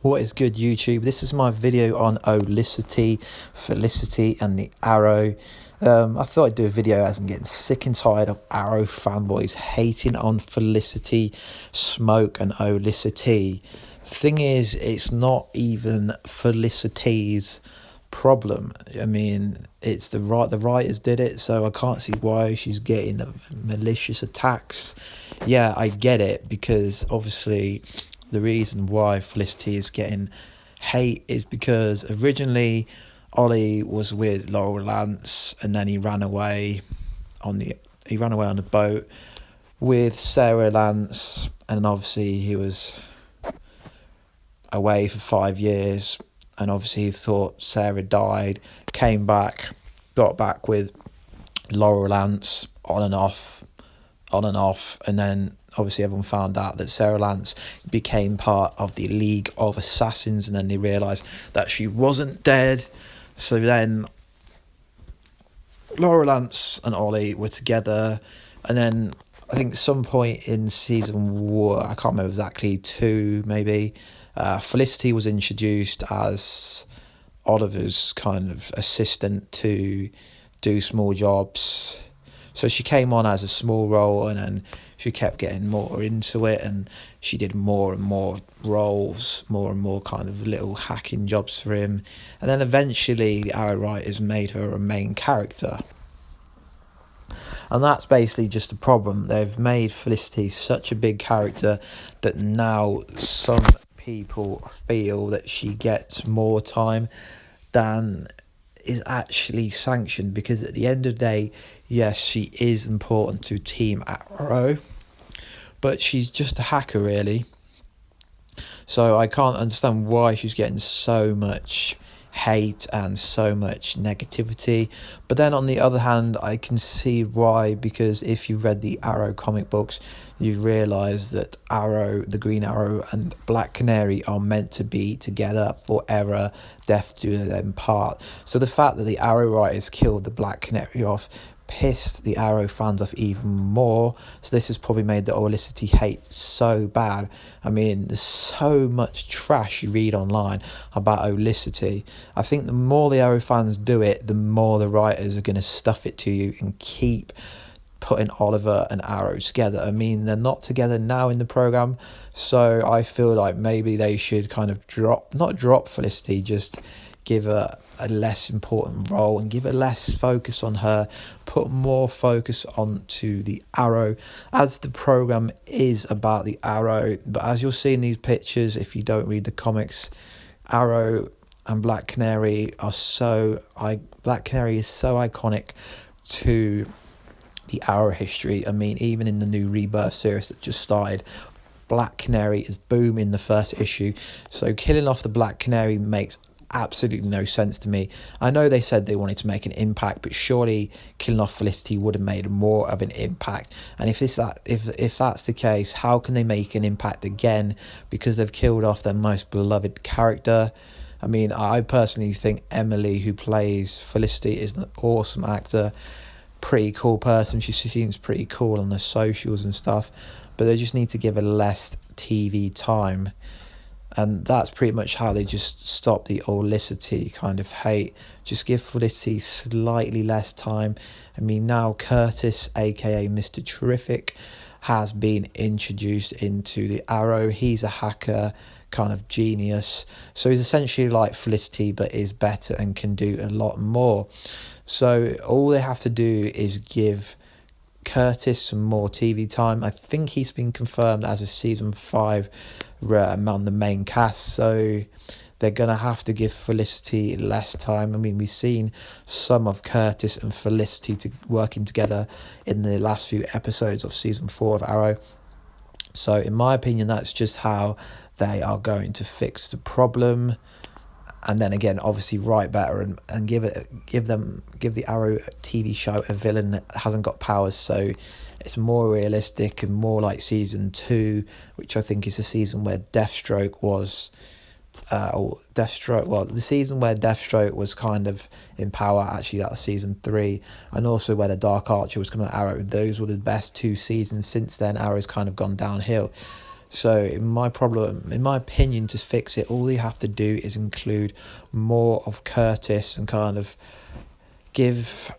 What is good, YouTube? This is my video on Olicity, Felicity and the Arrow. I thought I'd do a video as I'm getting sick and tired of Arrow fanboys hating on Felicity, Smoak and Olicity. The thing is, it's not even Felicity's problem. I mean, it's the writers did it, so I can't see why she's getting malicious attacks. Yeah, I get it, because obviously the reason why Felicity is getting hate is because originally Ollie was with Laurel Lance, and then he ran away on the boat with Sarah Lance, and obviously he was away for 5 years, and obviously he thought Sarah died, came back, got back with Laurel Lance on and off, and then obviously everyone found out that Sarah Lance became part of the League of Assassins, and then they realised that she wasn't dead. So then Laurel Lance and Ollie were together, and then I think some point in season 1, I can't remember exactly, 2 maybe, Felicity was introduced as Oliver's kind of assistant to do small jobs. So she came on as a small role, and then she kept getting more into it, and she did more and more roles, more and more kind of little hacking jobs for him. And then eventually the Arrow writers made her a main character. And that's basically just the problem. They've made Felicity such a big character that now some people feel that she gets more time than is actually sanctioned, because at the end of the day, yes, she is important to Team Arrow, but she's just a hacker, really. So I can't understand why she's getting so much hate and so much negativity. But then on the other hand, I can see why, because if you've read the Arrow comic books, you realise that Arrow, the Green Arrow and Black Canary are meant to be together forever, death do them part. So the fact that the Arrow writers killed the Black Canary off pissed the Arrow fans off even more. So this has probably made the Olicity hate so bad. I mean, there's so much trash you read online about Olicity. I think the more the Arrow fans do it, the more the writers are going to stuff it to you and keep putting Oliver and Arrow together. I mean, they're not together now in the program, so I feel like maybe they should kind of not drop Felicity, just give her a less important role and give her less focus on her, put more focus onto the Arrow, as the program is about the Arrow. But as you'll see in these pictures, if you don't read the comics, Arrow and Black Canary are Black Canary is so iconic to the Arrow history. I mean, even in the new Rebirth series that just started, Black Canary is boom in the first issue. So killing off the Black Canary makes absolutely no sense to me. I know they said they wanted to make an impact, but surely killing off Felicity would have made more of an impact. And if that's the case, how can they make an impact again? Because they've killed off their most beloved character. I mean, I personally think Emily, who plays Felicity, is an awesome actor, pretty cool person. She seems pretty cool on the socials and stuff, but they just need to give her less TV time. And that's pretty much how they just stop the Olicity kind of hate. Just give Felicity slightly less time. I mean, now Curtis, aka Mr. Terrific, has been introduced into the Arrow. He's a hacker, kind of genius. So he's essentially like Felicity, but is better and can do a lot more. So all they have to do is give Curtis some more TV time. I think he's been confirmed as a season 5 on the main cast, so they're gonna have to give Felicity less time. I mean, we've seen some of Curtis and Felicity working together in the last few episodes of season 4 of Arrow. So in my opinion, that's just how they are going to fix the problem. And then again, obviously write better and give the Arrow TV show a villain that hasn't got powers, so it's more realistic and more like season 2, which I think is the season where Deathstroke was the season where Deathstroke was kind of in power. Actually, that was season 3, and also where the Dark Archer was coming out. Arrow, those were the best 2 seasons. Since then, Arrow's kind of gone downhill. So in my opinion, to fix it, all they have to do is include more of Curtis and kind of give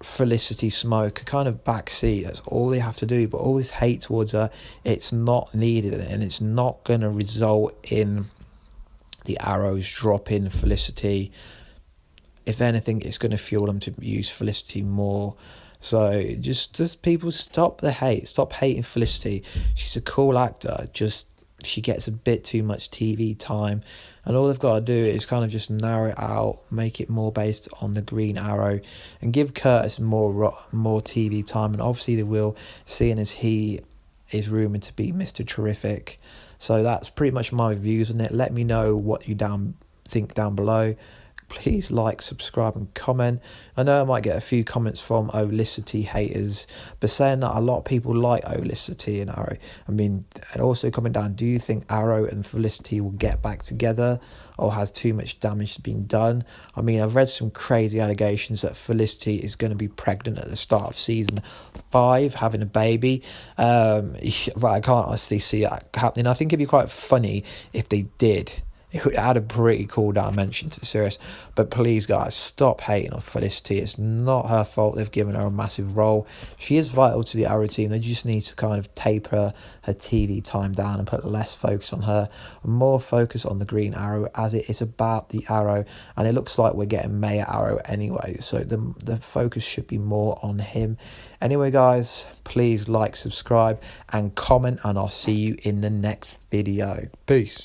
Felicity Smoak a kind of backseat. That's all they have to do. But all this hate towards her, it's not needed, and it's not going to result in the Arrows dropping Felicity. If anything, it's going to fuel them to use Felicity more. So just people stop the hate. Stop hating Felicity. She's a cool actor. Just she gets a bit too much TV time, and all they've got to do is kind of just narrow it out, make it more based on the Green Arrow, and give Curtis more TV time. And obviously they will, seeing as he is rumoured to be Mr. Terrific. So that's pretty much my views on it. Let me know what you think down below. Please like, subscribe and comment. I know I might get a few comments from Olicity haters, but saying that a lot of people like Olicity and Arrow. I mean, and also comment down, do you think Arrow and Felicity will get back together, or has too much damage been done? I mean, I've read some crazy allegations that Felicity is going to be pregnant at the start of season 5, having a baby. But I can't honestly see that happening. I think it'd be quite funny if they did. It had a pretty cool dimension to the series. But please, guys, stop hating on Felicity. It's not her fault. They've given her a massive role. She is vital to the Arrow team. They just need to kind of taper her TV time down and put less focus on her, more focus on the Green Arrow, as it is about the Arrow. And it looks like we're getting Mayor Arrow anyway. So the focus should be more on him. Anyway, guys, please like, subscribe, and comment. And I'll see you in the next video. Peace.